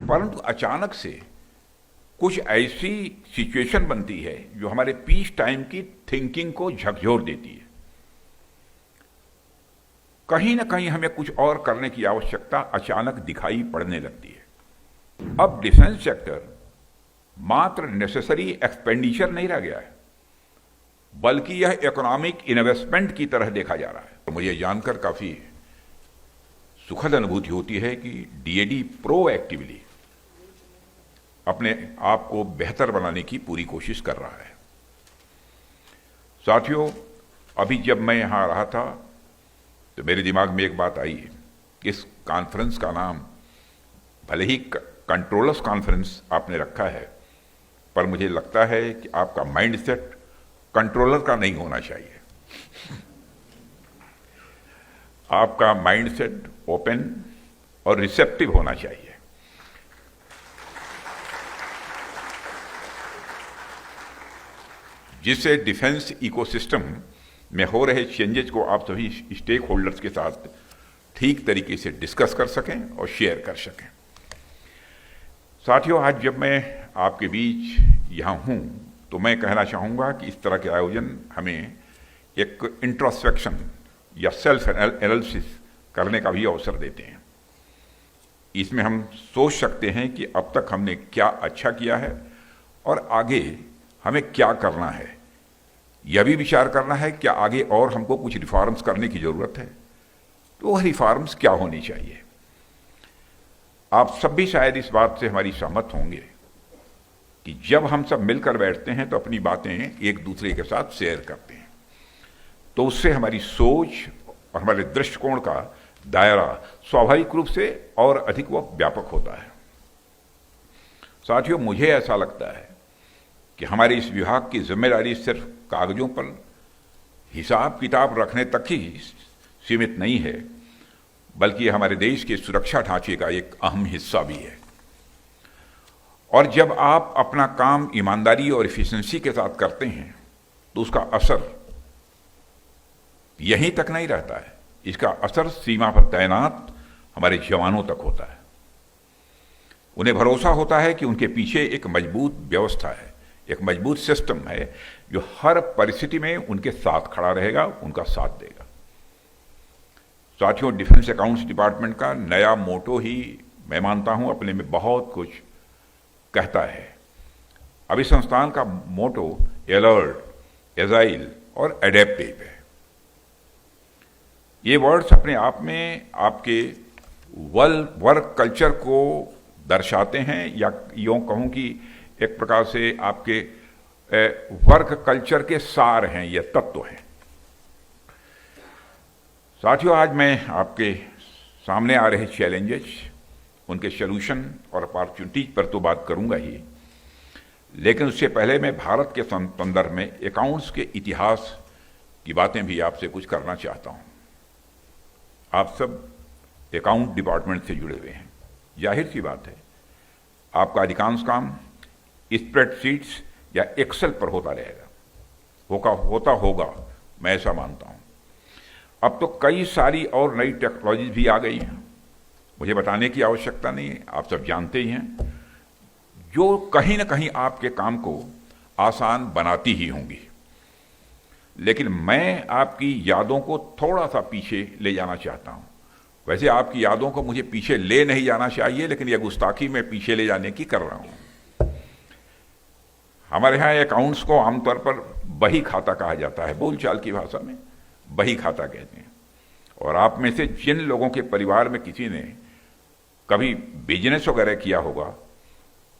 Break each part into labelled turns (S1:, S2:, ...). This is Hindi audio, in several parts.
S1: परंतु अचानक से कुछ ऐसी सिचुएशन बनती है जो हमारे पीस टाइम की थिंकिंग को झकझोर देती है। कहीं ना कहीं हमें कुछ और करने की आवश्यकता अचानक दिखाई पड़ने लगती है। अब डिफेंस सेक्टर मात्र नेसेसरी एक्सपेंडिचर नहीं रह गया है, बल्कि यह इकोनॉमिक इन्वेस्टमेंट की तरह देखा जा रहा है। तो मुझे जानकर काफी सुखद अनुभूति होती है कि डीएडी प्रोएक्टिवली अपने आप को बेहतर बनाने की पूरी कोशिश कर रहा है। साथियों, अभी जब मैं यहां रहा था तो मेरे दिमाग में एक बात आई कि इस कॉन्फ्रेंस का नाम भले ही कंट्रोलर्स कॉन्फ्रेंस आपने रखा है, पर मुझे लगता है कि आपका माइंडसेट कंट्रोलर का नहीं होना चाहिए। आपका माइंडसेट ओपन और रिसेप्टिव होना चाहिए। जिससे डिफेंस इकोसिस्टम में हो रहे चेंजेस को आप सभी स्टेक होल्डर्स के साथ ठीक तरीके से डिस्कस कर सकें और शेयर कर सकें। साथियों, आज जब मैं आपके बीच यहाँ हूँ तो मैं कहना चाहूँगा कि इस तरह के आयोजन हमें एक इंट्रोस्पेक्शन या सेल्फ एनालिसिस करने का भी अवसर देते हैं। इसमें हम सोच सकते हैं कि अब तक हमने क्या अच्छा किया है और आगे हमें क्या करना है। यह भी विचार करना है कि आगे और हमको कुछ रिफॉर्म्स करने की जरूरत है, तो वह रिफॉर्म्स क्या होनी चाहिए। आप सब भी शायद इस बात से हमारी सहमत होंगे कि जब हम सब मिलकर बैठते हैं तो अपनी बातें एक दूसरे के साथ शेयर करते हैं, तो उससे हमारी सोच और हमारे दृष्टिकोण का दायरा स्वाभाविक रूप से और अधिक व व्यापक होता है। साथियों, मुझे ऐसा लगता है कि हमारे इस विभाग की जिम्मेदारी सिर्फ कागजों पर हिसाब किताब रखने तक ही सीमित नहीं है, बल्कि हमारे देश के सुरक्षा ढांचे का एक अहम हिस्सा भी है। और जब आप अपना काम ईमानदारी और एफिशिएंसी के साथ करते हैं तो उसका असर यहीं तक नहीं रहता है, इसका असर सीमा पर तैनात हमारे जवानों तक होता है। उन्हें भरोसा होता है कि उनके पीछे एक मजबूत व्यवस्था है, एक मजबूत सिस्टम है जो हर परिस्थिति में उनके साथ खड़ा रहेगा, उनका साथ देगा। साथियों, डिफेंस अकाउंट्स डिपार्टमेंट का नया मोटो ही मैं मानता हूं अपने में बहुत कुछ कहता है। अभी संस्थान का मोटो अलर्ट, एजाइल और एडेप्टिव है। ये वर्ड्स अपने आप में आपके वर्क कल्चर को दर्शाते हैं, या यूं कहूं कि एक प्रकार से आपके वर्क कल्चर के सार हैं, ये तत्व हैं। साथियों, आज मैं आपके सामने आ रहे चैलेंजेस, उनके सॉल्यूशन और अपॉर्चुनिटीज पर तो बात करूंगा ही, लेकिन उससे पहले मैं भारत के संदर्भ में अकाउंट्स के इतिहास की बातें भी आपसे कुछ करना चाहता हूं। आप सब अकाउंट डिपार्टमेंट से जुड़े हुए हैं, जाहिर सी बात है आपका अधिकांश काम स्प्रेडशीट्स या एक्सेल पर होता रहेगा, होगा, मैं ऐसा मानता हूं। अब तो कई सारी और नई टेक्नोलॉजीज भी आ गई हैं, मुझे बताने की आवश्यकता नहीं है, आप सब जानते ही हैं, जो कहीं ना कहीं आपके काम को आसान बनाती ही होंगी। लेकिन मैं आपकी यादों को थोड़ा सा पीछे ले जाना चाहता हूं। वैसे आपकी यादों को मुझे पीछे ले नहीं जाना चाहिए, लेकिन यह गुस्ताखी मैं पीछे ले जाने की कर रहा हूं। हमारे यहाँ अकाउंट्स को आमतौर पर बही खाता कहा जाता है, बोलचाल की भाषा में बही खाता कहते हैं। और आप में से जिन लोगों के परिवार में किसी ने कभी बिजनेस वगैरह किया होगा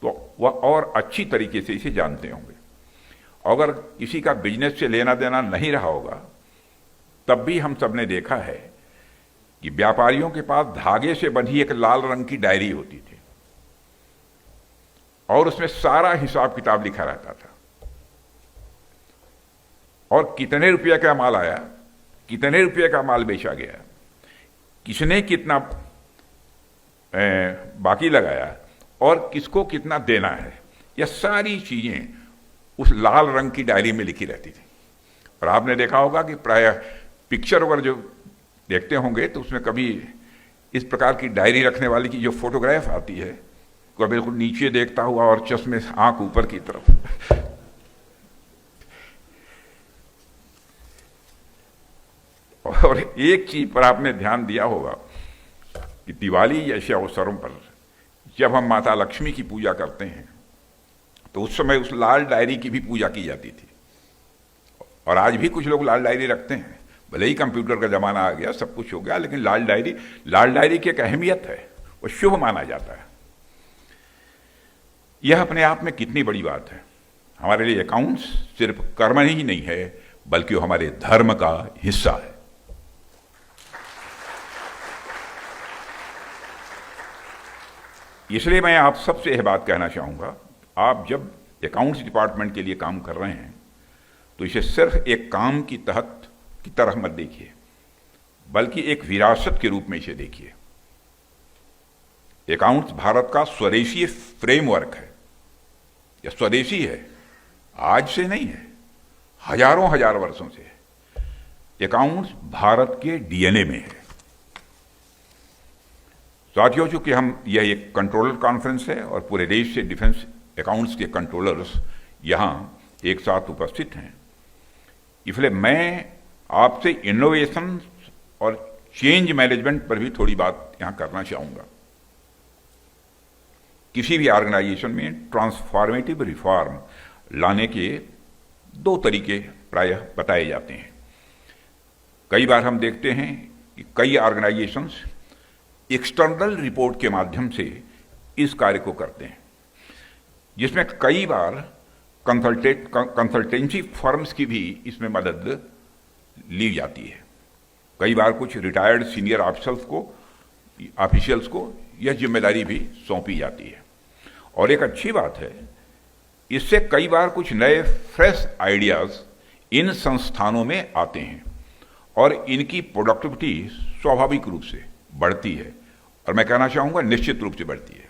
S1: तो वह और अच्छी तरीके से इसे जानते होंगे। अगर किसी का बिजनेस से लेना देना नहीं रहा होगा, तब भी हम सब ने देखा है कि व्यापारियों के पास धागे से बंधी एक लाल रंग की डायरी होती थी और उसमें सारा हिसाब किताब लिखा रहता था, और कितने रुपये का माल आया, कितने रुपये का माल बेचा गया, किसने कितना बाकी लगाया और किसको कितना देना है, यह सारी चीजें उस लाल रंग की डायरी में लिखी रहती थी। और आपने देखा होगा कि प्राय पिक्चर वगैरह जो देखते होंगे तो उसमें कभी इस प्रकार की डायरी रखने वाली की जो फोटोग्राफ आती है, को बिल्कुल नीचे देखता हुआ और चश्मे से आंख ऊपर की तरफ। और एक चीज पर आपने ध्यान दिया होगा कि दिवाली जैसे अवसरों पर जब हम माता लक्ष्मी की पूजा करते हैं तो उस समय उस लाल डायरी की भी पूजा की जाती थी। और आज भी कुछ लोग लाल डायरी रखते हैं, भले ही कंप्यूटर का जमाना आ गया, सब कुछ हो गया, लेकिन लाल डायरी की एक अहमियत है, वो शुभ माना जाता है। यह अपने आप में कितनी बड़ी बात है। हमारे लिए अकाउंट्स सिर्फ कर्म ही नहीं है, बल्कि वो हमारे धर्म का हिस्सा है। इसलिए मैं आप सबसे यह बात कहना चाहूंगा, आप जब अकाउंट्स डिपार्टमेंट के लिए काम कर रहे हैं तो इसे सिर्फ एक काम की तरह मत देखिए, बल्कि एक विरासत के रूप में इसे देखिए। अकाउंट्स भारत का स्वदेशी फ्रेमवर्क है। यह स्वदेशी है, आज से नहीं है, हजारों हजार वर्षों से है। अकाउंट्स भारत के डीएनए में है। साथियों, चूंकि यह एक कंट्रोलर कॉन्फ्रेंस है और पूरे देश से डिफेंस अकाउंट्स के कंट्रोलर्स यहां एक साथ उपस्थित हैं, इसलिए मैं आपसे इनोवेशन और चेंज मैनेजमेंट पर भी थोड़ी बात यहां करना चाहूंगा। किसी भी ऑर्गेनाइजेशन में ट्रांसफॉर्मेटिव रिफॉर्म लाने के दो तरीके प्रायः बताए जाते हैं। कई बार हम देखते हैं कि कई ऑर्गेनाइजेशंस एक्सटर्नल रिपोर्ट के माध्यम से इस कार्य को करते हैं, जिसमें कई बार कंसल्टेंसी फर्म्स की भी इसमें मदद ली जाती है। कई बार कुछ रिटायर्ड सीनियर ऑफिशियल्स को यह जिम्मेदारी भी सौंपी जाती है। और एक अच्छी बात है, इससे कई बार कुछ नए फ्रेश आइडियाज इन संस्थानों में आते हैं और इनकी प्रोडक्टिविटी स्वाभाविक रूप से बढ़ती है, और मैं कहना चाहूंगा निश्चित रूप से बढ़ती है।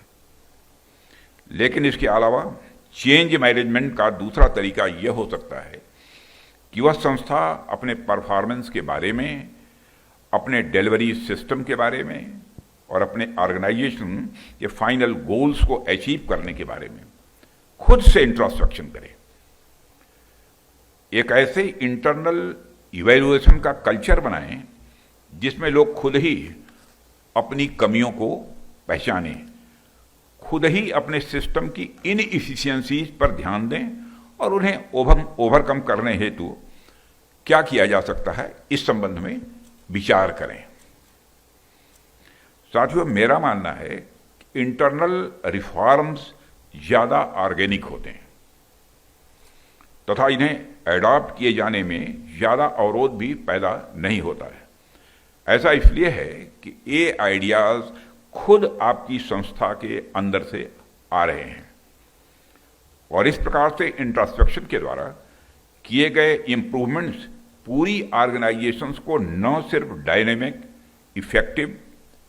S1: लेकिन इसके अलावा चेंज मैनेजमेंट का दूसरा तरीका यह हो सकता है कि वह संस्था अपने परफॉर्मेंस के बारे में, अपने डिलीवरी सिस्टम के बारे में और अपने ऑर्गेनाइजेशन के फाइनल गोल्स को अचीव करने के बारे में खुद से इंट्रोस्पेक्शन करे। एक ऐसे इंटरनल इवैल्यूएशन का कल्चर बनाएं जिसमें लोग खुद ही अपनी कमियों को पहचानें, खुद ही अपने सिस्टम की इनएफिशिएंसीज पर ध्यान दें और उन्हें ओवरकम करने हेतु क्या किया जा सकता है इस संबंध में विचार करें। साथियों, मेरा मानना है कि इंटरनल रिफॉर्म्स ज्यादा ऑर्गेनिक होते हैं तथा इन्हें एडॉप्ट किए जाने में ज्यादा अवरोध भी पैदा नहीं होता है। ऐसा इसलिए है कि ये आइडियाज खुद आपकी संस्था के अंदर से आ रहे हैं और इस प्रकार से इंट्रोस्पेक्शन के द्वारा किए गए इंप्रूवमेंट्स पूरी ऑर्गेनाइजेशंस को न सिर्फ डायनेमिक, इफेक्टिव,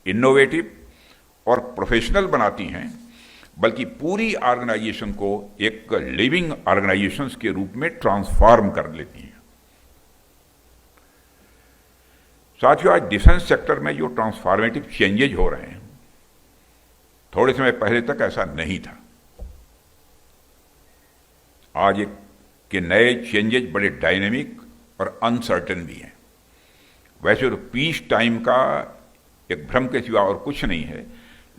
S1: इनोवेटिव और प्रोफेशनल बनाती हैं, बल्कि पूरी ऑर्गेनाइजेशन को एक लिविंग ऑर्गेनाइजेशंस के रूप में ट्रांसफॉर्म कर लेती हैं। साथियों, आज डिफेंस सेक्टर में जो ट्रांसफॉर्मेटिव चेंजेज हो रहे हैं, थोड़े समय पहले तक ऐसा नहीं था। आज के नए चेंजेज बड़े डायनेमिक और अनसर्टेन भी हैं। वैसे तो पीस टाइम का एक भ्रम के सिवा और कुछ नहीं है,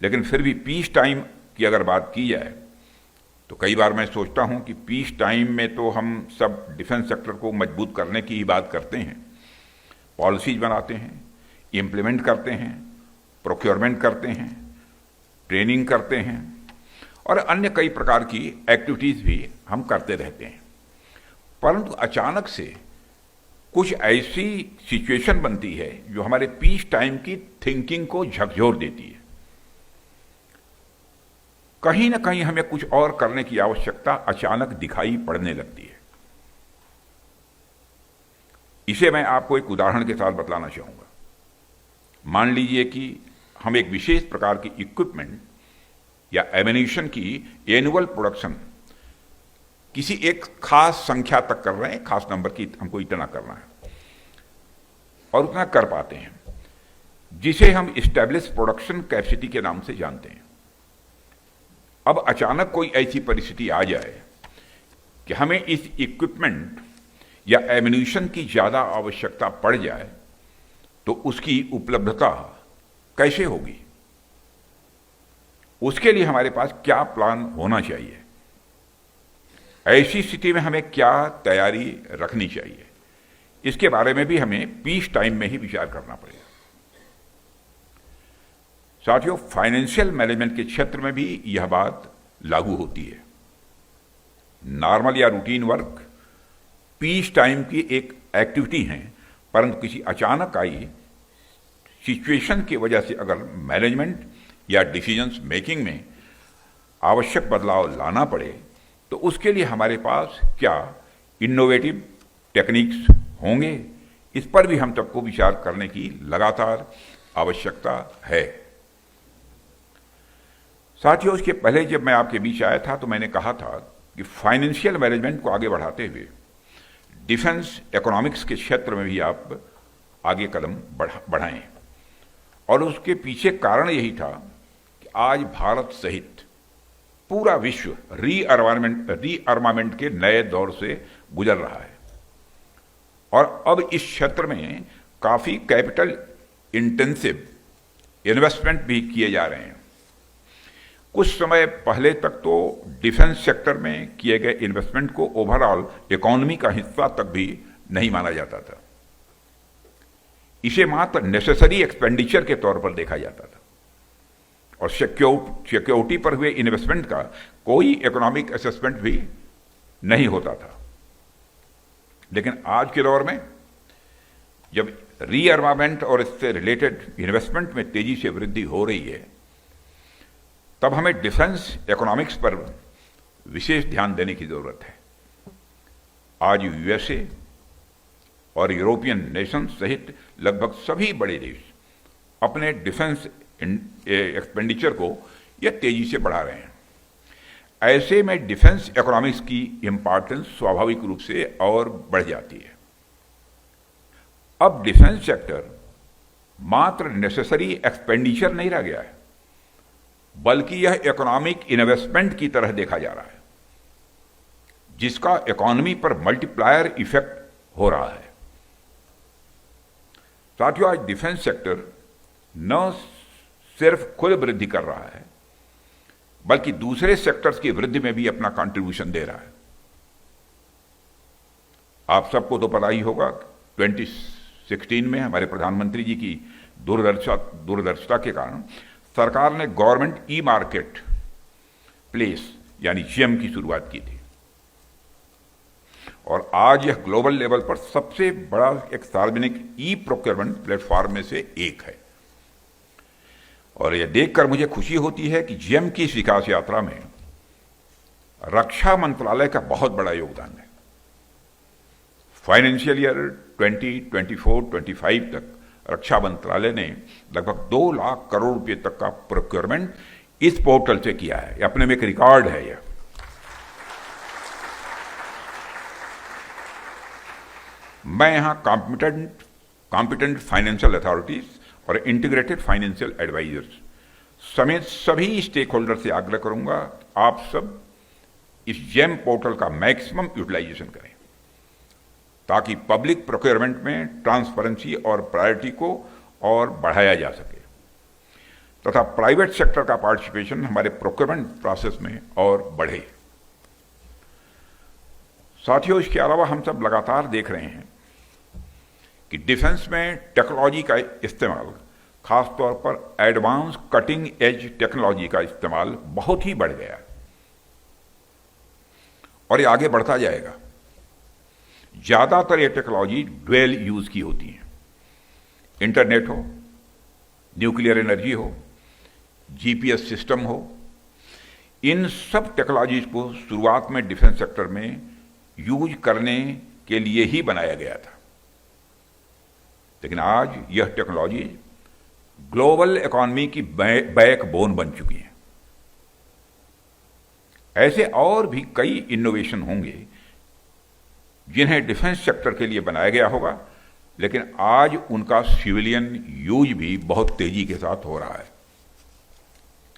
S1: लेकिन फिर भी पीस टाइम की अगर बात की जाए तो कई बार मैं सोचता हूं कि पीस टाइम में तो हम सब डिफेंस सेक्टर को मजबूत करने की ही बात करते हैं, पॉलिसीज बनाते हैं, इम्प्लीमेंट करते हैं, प्रोक्योरमेंट करते हैं, ट्रेनिंग करते हैं और अन्य कई प्रकार की एक्टिविटीज भी हम करते रहते हैं। परंतु अचानक से कुछ ऐसी सिचुएशन बनती है जो हमारे पीस टाइम की थिंकिंग को झकझोर देती है। कहीं ना कहीं हमें कुछ और करने की आवश्यकता अचानक दिखाई पड़ने लगती है। इसे मैं आपको एक उदाहरण के साथ बतलाना चाहूंगा। मान लीजिए कि हम एक विशेष प्रकार की इक्विपमेंट या एमिनेशन की एनुअल प्रोडक्शन किसी एक खास संख्या तक कर रहे हैं, खास नंबर की हमको इतना करना है और उतना कर पाते हैं, जिसे हम इस्टेब्लिश प्रोडक्शन कैपेसिटी के नाम से जानते हैं। अब अचानक कोई ऐसी परिस्थिति आ जाए कि हमें इस इक्विपमेंट या एम्यूनिशन की ज़्यादा आवश्यकता पड़ जाए, तो उसकी उपलब्धता कैसे होगी? उसके लिए हमारे पास क्या प्लान होना चाहिए? ऐसी स्थिति में हमें क्या तैयारी रखनी चाहिए? इसके बारे में भी हमें पीस टाइम में ही विचार करना पड़ेगा। साथियों, फाइनेंशियल मैनेजमेंट के क्षेत्र में भी यह बात लागू होती है। नॉर्मल या रूटीन वर्क पीस टाइम की एक एक्टिविटी है, परंतु किसी अचानक आई सिचुएशन की वजह से अगर मैनेजमेंट या डिसीजंस मेकिंग में आवश्यक बदलाव लाना पड़े, तो उसके लिए हमारे पास क्या इनोवेटिव टेक्निक्स होंगे, इस पर भी हम सबको विचार करने की लगातार आवश्यकता है। साथियों, इसके पहले जब मैं आपके बीच आया था तो मैंने कहा था कि फाइनेंशियल मैनेजमेंट को आगे बढ़ाते हुए डिफेंस इकोनॉमिक्स के क्षेत्र में भी आप आगे कदम बढ़ाएं। और उसके पीछे कारण यही था कि आज भारत सहित पूरा विश्व रीअर्मामेंट के नए दौर से गुजर रहा है, और अब इस क्षेत्र में काफी कैपिटल इंटेंसिव इन्वेस्टमेंट भी किए जा रहे हैं। कुछ समय पहले तक तो डिफेंस सेक्टर में किए गए इन्वेस्टमेंट को ओवरऑल इकोनॉमी का हिस्सा तक भी नहीं माना जाता था। इसे मात्र नेसेसरी एक्सपेंडिचर के तौर पर देखा जाता था, और सिक्योरिटी पर हुए इन्वेस्टमेंट का कोई इकोनॉमिक असेसमेंट भी नहीं होता था। लेकिन आज के दौर में जब रीअर्मामेंट और इससे रिलेटेड इन्वेस्टमेंट में तेजी से वृद्धि हो रही है, तब हमें डिफेंस इकोनॉमिक्स पर विशेष ध्यान देने की जरूरत है। आज यूएसए और यूरोपियन नेशन सहित लगभग सभी बड़े देश अपने डिफेंस एक्सपेंडिचर को यह तेजी से बढ़ा रहे हैं। ऐसे में डिफेंस इकोनॉमिक्स की इंपॉर्टेंस स्वाभाविक रूप से और बढ़ जाती है। अब डिफेंस सेक्टर मात्र नेसेसरी एक्सपेंडिचर नहीं रह गया है, बल्कि यह इकोनॉमिक इन्वेस्टमेंट की तरह देखा जा रहा है, जिसका इकोनॉमी पर मल्टीप्लायर इफेक्ट हो रहा है। साथियों, आज डिफेंस सेक्टर न सिर्फ खुद वृद्धि कर रहा है, बल्कि दूसरे सेक्टर्स की वृद्धि में भी अपना कंट्रीब्यूशन दे रहा है। आप सबको तो पता ही होगा, 2016 में हमारे प्रधानमंत्री जी की दूरदर्शिता के कारण सरकार ने गवर्नमेंट ई मार्केट प्लेस यानी जीएम की शुरुआत की थी, और आज यह ग्लोबल लेवल पर सबसे बड़ा एक सार्वजनिक ई प्रोक्योरमेंट प्लेटफॉर्म में से एक है। और यह देखकर मुझे खुशी होती है कि जीएम की इस विकास यात्रा में रक्षा मंत्रालय का बहुत बड़ा योगदान है। फाइनेंशियल ईयर 2024-25 तक रक्षा मंत्रालय ने लगभग 2 लाख करोड़ रुपए तक का प्रोक्योरमेंट इस पोर्टल से किया है। यह अपने में एक रिकॉर्ड है। यह मैं यहां कॉम्पिटेंट फाइनेंशियल अथॉरिटीज और इंटीग्रेटेड फाइनेंशियल एडवाइजर्स समेत सभी स्टेक होल्डर से आग्रह करूंगा, आप सब इस जेम पोर्टल का मैक्सिमम यूटिलाइजेशन करें, ताकि पब्लिक प्रोक्योरमेंट में ट्रांसपेरेंसी और प्रायोरिटी को और बढ़ाया जा सके, तथा प्राइवेट सेक्टर का पार्टिसिपेशन हमारे प्रोक्योरमेंट प्रोसेस में और बढ़े। साथियों, इसके अलावा हम सब लगातार देख रहे हैं कि डिफेंस में टेक्नोलॉजी का इस्तेमाल, खासतौर पर एडवांस कटिंग एज टेक्नोलॉजी का इस्तेमाल बहुत ही बढ़ गया है, और ये आगे बढ़ता जाएगा। ज्यादातर ये टेक्नोलॉजी ड्वेल यूज की होती है। इंटरनेट हो, न्यूक्लियर एनर्जी हो, जीपीएस सिस्टम हो, इन सब टेक्नोलॉजीज को शुरुआत में डिफेंस सेक्टर में यूज करने के लिए ही बनाया गया था, लेकिन आज यह टेक्नोलॉजी ग्लोबल इकोनॉमी की बैकबोन बन चुकी है। ऐसे और भी कई इनोवेशन होंगे जिन्हें डिफेंस सेक्टर के लिए बनाया गया होगा, लेकिन आज उनका सिविलियन यूज भी बहुत तेजी के साथ हो रहा है।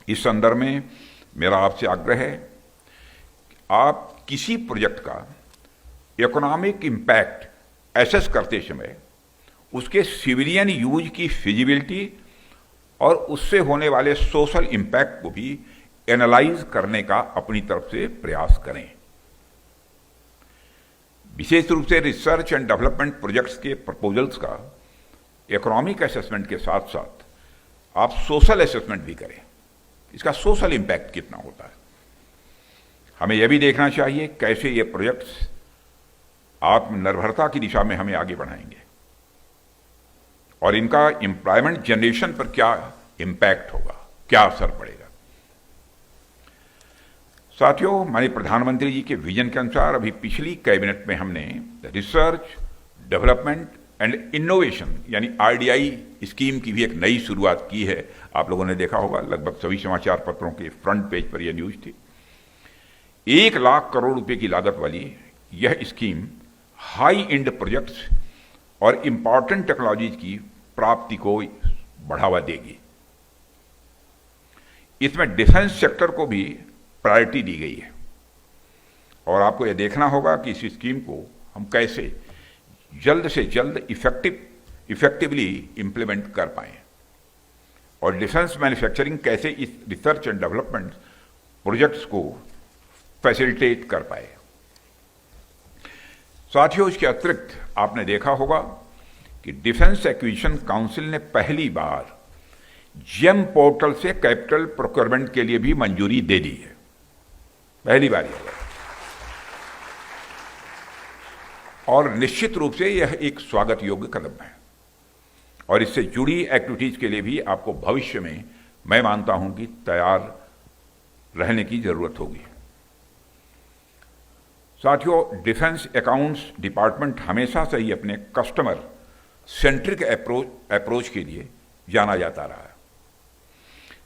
S1: इस संदर्भ में मेरा आपसे आग्रह है कि आप किसी प्रोजेक्ट का इकोनॉमिक इम्पैक्ट एसेस करते समय उसके सिविलियन यूज की फिजिबिलिटी और उससे होने वाले सोशल इम्पैक्ट को भी एनालाइज करने का अपनी तरफ से प्रयास करें। विशेष रूप से रिसर्च एंड डेवलपमेंट प्रोजेक्ट्स के प्रपोजल्स का इकोनॉमिक असेसमेंट के साथ साथ आप सोशल असेसमेंट भी करें, इसका सोशल इम्पैक्ट कितना होता है। हमें यह भी देखना चाहिए कैसे ये प्रोजेक्ट्स आत्मनिर्भरता की दिशा में हमें आगे बढ़ाएंगे और इनका एम्प्लॉयमेंट जनरेशन पर क्या इम्पैक्ट होगा, क्या असर पड़ेगा। साथियों, माननीय प्रधानमंत्री जी के विजन के अनुसार अभी पिछली कैबिनेट में हमने रिसर्च, डेवलपमेंट एंड इनोवेशन यानी RDI स्कीम की भी एक नई शुरुआत की है। आप लोगों ने देखा होगा, लगभग सभी समाचार पत्रों के फ्रंट पेज पर यह न्यूज थी। 1 लाख करोड़ रुपए की लागत वाली यह स्कीम हाई एंड प्रोजेक्ट्स और इंपॉर्टेंट टेक्नोलॉजीज की प्राप्ति को बढ़ावा देगी। इसमें डिफेंस सेक्टर को भी प्रायोरिटी दी गई है और आपको यह देखना होगा कि इस स्कीम को हम कैसे जल्द से जल्द इफेक्टिवली इंप्लीमेंट कर पाएं और डिफेंस मैन्युफैक्चरिंग कैसे इस रिसर्च एंड डेवलपमेंट प्रोजेक्ट्स को फैसिलिटेट कर पाए। साथियों, इसके अतिरिक्त आपने देखा होगा कि डिफेंस एक्विजिशन काउंसिल ने पहली बार जेम पोर्टल से कैपिटल प्रोक्योरमेंट के लिए भी मंजूरी दे दी है, पहली बार यह। और निश्चित रूप से यह एक स्वागत योग्य कदम है और इससे जुड़ी एक्टिविटीज के लिए भी आपको भविष्य में मैं मानता हूं कि तैयार रहने की जरूरत होगी। साथियों, डिफेंस अकाउंट्स डिपार्टमेंट हमेशा से ही अपने कस्टमर सेंट्रिक अप्रोच के लिए जाना जाता रहा है।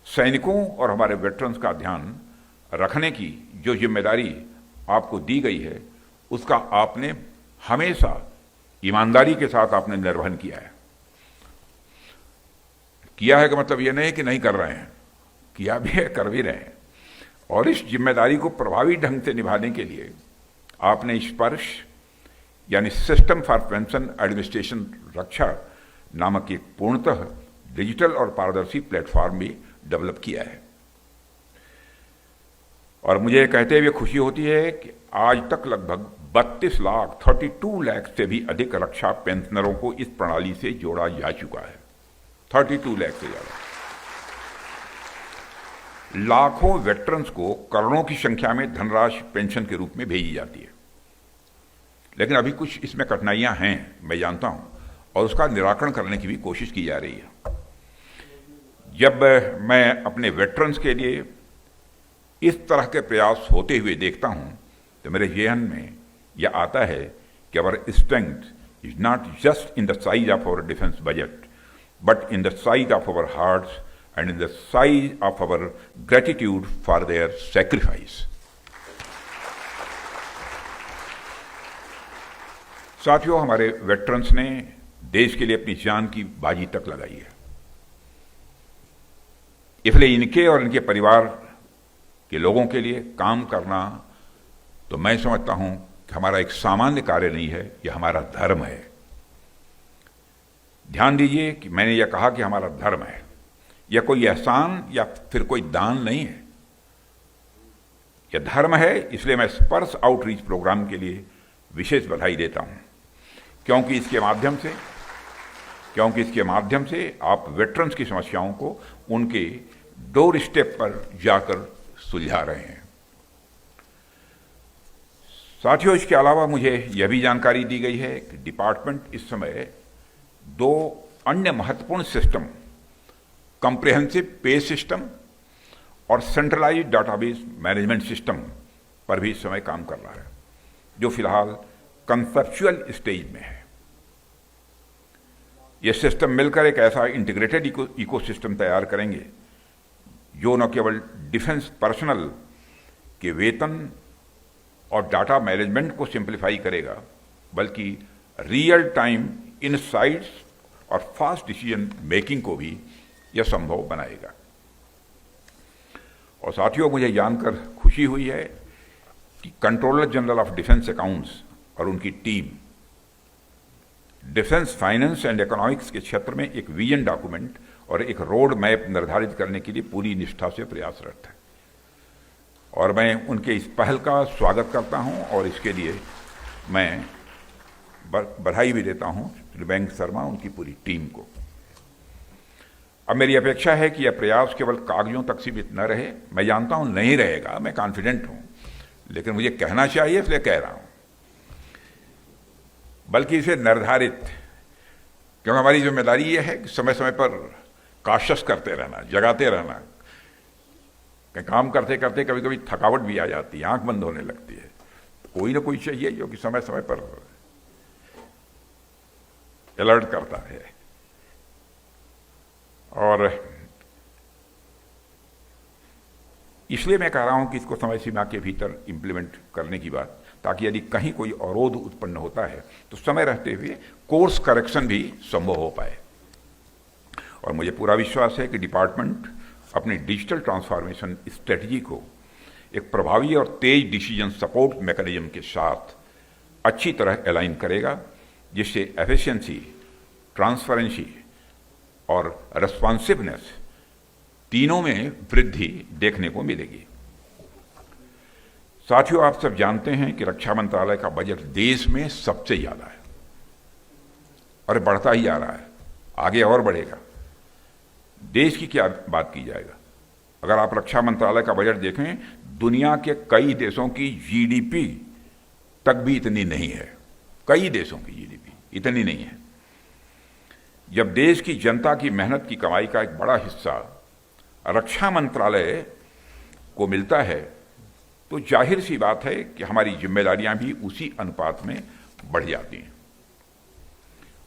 S1: सैनिकों और हमारे वेटरन्स का ध्यान रखने की जो जिम्मेदारी आपको दी गई है उसका आपने हमेशा ईमानदारी के साथ आपने निर्वहन किया है। किया है का मतलब यह नहीं कि नहीं कर रहे हैं, किया भी है, कर भी रहे हैं। और इस जिम्मेदारी को प्रभावी ढंग से निभाने के लिए आपने स्पर्श यानी सिस्टम फॉर पेंशन एडमिनिस्ट्रेशन रक्षा नामक एक पूर्णतः डिजिटल और पारदर्शी प्लेटफॉर्म भी डेवलप किया है। और मुझे कहते हुए खुशी होती है कि आज तक लगभग 32 लाख से भी अधिक रक्षा पेंशनरों को इस प्रणाली से जोड़ा जा चुका है। 32 लाख से ज्यादा। लाखों वेटरन्स को करोड़ों की संख्या में धनराशि पेंशन के रूप में भेजी जाती है, लेकिन अभी कुछ इसमें कठिनाइयां हैं, मैं जानता हूं, और उसका निराकरण करने की भी कोशिश की जा रही है। जब मैं अपने वेटरन्स के लिए इस तरह के प्रयास होते हुए देखता हूं तो मेरे जहन में यह आता है कि our strength is not just in the size of our defence budget but in the size of our hearts and in the size of our gratitude for their sacrifice. साथियों, हमारे वेटरन्स ने देश के लिए अपनी जान की बाजी तक लगाई है, इसलिए इनके और इनके परिवार के लोगों के लिए काम करना तो मैं समझता हूं कि हमारा एक सामान्य कार्य नहीं है, यह हमारा धर्म है। ध्यान दीजिए कि मैंने यह कहा कि हमारा धर्म है, यह कोई एहसान या फिर कोई दान नहीं है, यह धर्म है। इसलिए मैं स्पर्श आउटरीच प्रोग्राम के लिए विशेष बधाई देता हूं, क्योंकि इसके माध्यम से आप वेटरन्स की समस्याओं को उनके डोर स्टेप पर जाकर सुलझा रहे हैं। साथियों, इसके अलावा मुझे यह भी जानकारी दी गई है कि डिपार्टमेंट इस समय 2 अन्य महत्वपूर्ण सिस्टम, कॉम्प्रिहेंसिव पे सिस्टम और सेंट्रलाइज्ड डाटाबेस मैनेजमेंट सिस्टम पर भी इस समय काम कर रहा है, जो फिलहाल कंसेप्चुअल स्टेज में है। ये सिस्टम मिलकर एक ऐसा इंटीग्रेटेड इकोसिस्टम तैयार करेंगे जो न केवल डिफेंस पर्सनल के वेतन और डाटा मैनेजमेंट को सिंप्लीफाई करेगा, बल्कि रियल टाइम इनसाइट्स और फास्ट डिसीजन मेकिंग को भी यह संभव बनाएगा। और साथियों, मुझे जानकर खुशी हुई है कि controller general of defence accounts और उनकी team defence finance and economics के क्षेत्र में एक विजन डॉक्यूमेंट और एक रोड मैप निर्धारित करने के लिए पूरी निष्ठा से प्रयासरत है। और मैं उनके इस पहल का स्वागत करता हूं और इसके लिए मैं बधाई भी देता हूं श्री बैंक शर्मा, उनकी पूरी टीम को। अब मेरी अपेक्षा है कि यह प्रयास केवल कागजों तक सीमित न रहे। मैं जानता हूं नहीं रहेगा, मैं कॉन्फिडेंट हूं, लेकिन मुझे कहना चाहिए इसलिए कह रहा हूं, बल्कि इसे निर्धारित, क्योंकि हमारी जिम्मेदारी यह है कि समय समय पर काशस करते रहना, जगाते रहना। कि काम करते करते कभी कभी थकावट भी आ जाती है, आंख बंद होने लगती है। तो कोई ना कोई चाहिए जो कि समय समय पर अलर्ट करता है। और इसलिए मैं कह रहा हूं कि इसको समय सीमा के भीतर इंप्लीमेंट करने की बात, ताकि यदि कहीं कोई अवरोध उत्पन्न होता है तो समय रहते हुए कोर्स करेक्शन भी संभव हो पाए। और मुझे पूरा विश्वास है कि डिपार्टमेंट अपनी डिजिटल ट्रांसफॉर्मेशन स्ट्रेटजी को एक प्रभावी और तेज डिसीजन सपोर्ट मैकेनिज्म के साथ अच्छी तरह अलाइन करेगा, जिससे एफिशिएंसी, ट्रांसपेरेंसी और रेस्पॉन्सिवनेस तीनों में वृद्धि देखने को मिलेगी। साथियों, आप सब जानते हैं कि रक्षा मंत्रालय का बजट देश में सबसे ज्यादा है और बढ़ता ही जा रहा है, आगे और बढ़ेगा। देश की क्या बात की जाएगा, अगर आप रक्षा मंत्रालय का बजट देखें, दुनिया के कई देशों की जीडीपी तक भी इतनी नहीं है। कई देशों की जीडीपी इतनी नहीं है। जब देश की जनता की मेहनत की कमाई का एक बड़ा हिस्सा रक्षा मंत्रालय को मिलता है, तो जाहिर सी बात है कि हमारी जिम्मेदारियां भी उसी अनुपात में बढ़ जाती हैं।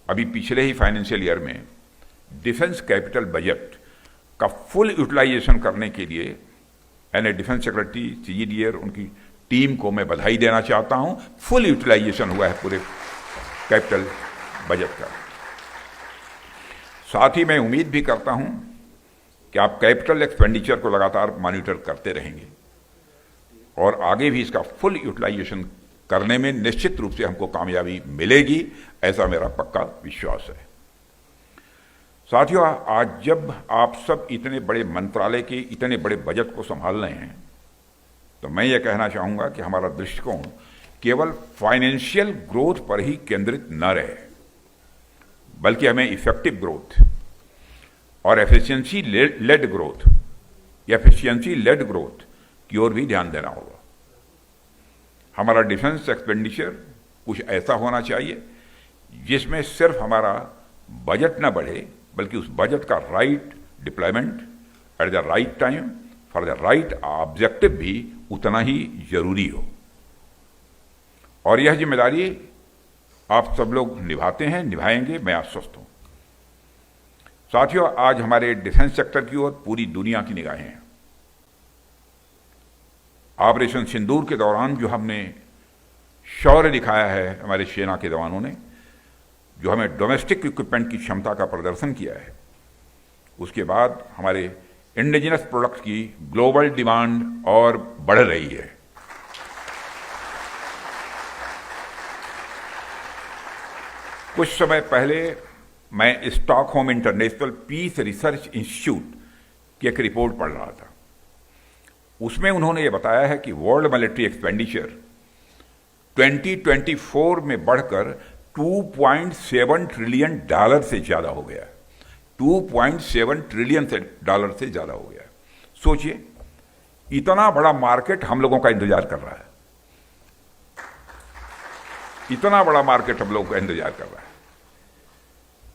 S1: अभी पिछले ही फाइनेंशियल ईयर में डिफेंस कैपिटल बजट का फुल यूटिलाइजेशन करने के लिए यानी डिफेंस सेक्रेटरी, सीजीडीआर, उनकी टीम को मैं बधाई देना चाहता हूं। फुल यूटिलाइजेशन हुआ है पूरे कैपिटल बजट का। साथ ही मैं उम्मीद भी करता हूं कि आप कैपिटल एक्सपेंडिचर को लगातार मॉनिटर करते रहेंगे और आगे भी इसका फुल यूटिलाइजेशन करने में निश्चित रूप से हमको कामयाबी मिलेगी, ऐसा मेरा पक्का विश्वास है। साथियों, आज जब आप सब इतने बड़े मंत्रालय के इतने बड़े बजट को संभाल रहे हैं, तो मैं ये कहना चाहूंगा कि हमारा दृष्टिकोण केवल फाइनेंशियल ग्रोथ पर ही केंद्रित न रहे, बल्कि हमें इफेक्टिव ग्रोथ और एफिशिएंसी लेड ग्रोथ की ओर भी ध्यान देना होगा। हमारा डिफेंस एक्सपेंडिचर कुछ ऐसा होना चाहिए जिसमें सिर्फ हमारा बजट न बढ़े, बल्कि उस बजट का right deployment at the right time for the right objective भी उतना ही जरूरी हो। और यह जिम्मेदारी आप सब लोग निभाते हैं, निभाएंगे, मैं आश्वस्त हूं। साथियों, आज हमारे डिफेंस सेक्टर की ओर पूरी दुनिया की निगाहें हैं। ऑपरेशन सिंदूर के दौरान जो हमने शौर्य दिखाया है हमारे सेना के जवानों ने, जो हमें डोमेस्टिक इक्विपमेंट की क्षमता का प्रदर्शन किया है, उसके बाद हमारे इंडिजिनस प्रोडक्ट्स की ग्लोबल डिमांड और बढ़ रही है। कुछ समय पहले मैं Stockholm International Peace Research Institute की एक रिपोर्ट पढ़ रहा था। उसमें उन्होंने ये बताया है कि वर्ल्ड मिलिट्री एक्सपेंडिचर 2024 में बढ़कर $2.7 ट्रिलियन से ज्यादा हो गया। 2.7 ट्रिलियन डॉलर से ज्यादा हो गया। सोचिए, इतना बड़ा मार्केट हम लोगों का इंतजार कर रहा है, इतना बड़ा मार्केट हम लोगों का इंतजार कर रहा है।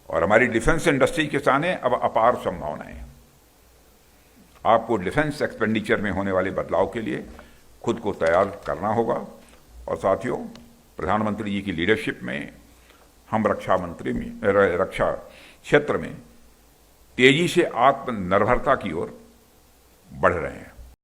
S1: और हमारी डिफेंस इंडस्ट्री के सामने अब अपार संभावनाएं। आपको डिफेंस एक्सपेंडिचर में होने वाले बदलाव के लिए खुद को तैयार करना होगा। और साथियों, प्रधानमंत्री जी की लीडरशिप में हम रक्षा क्षेत्र में तेजी से आत्मनिर्भरता की ओर बढ़ रहे हैं।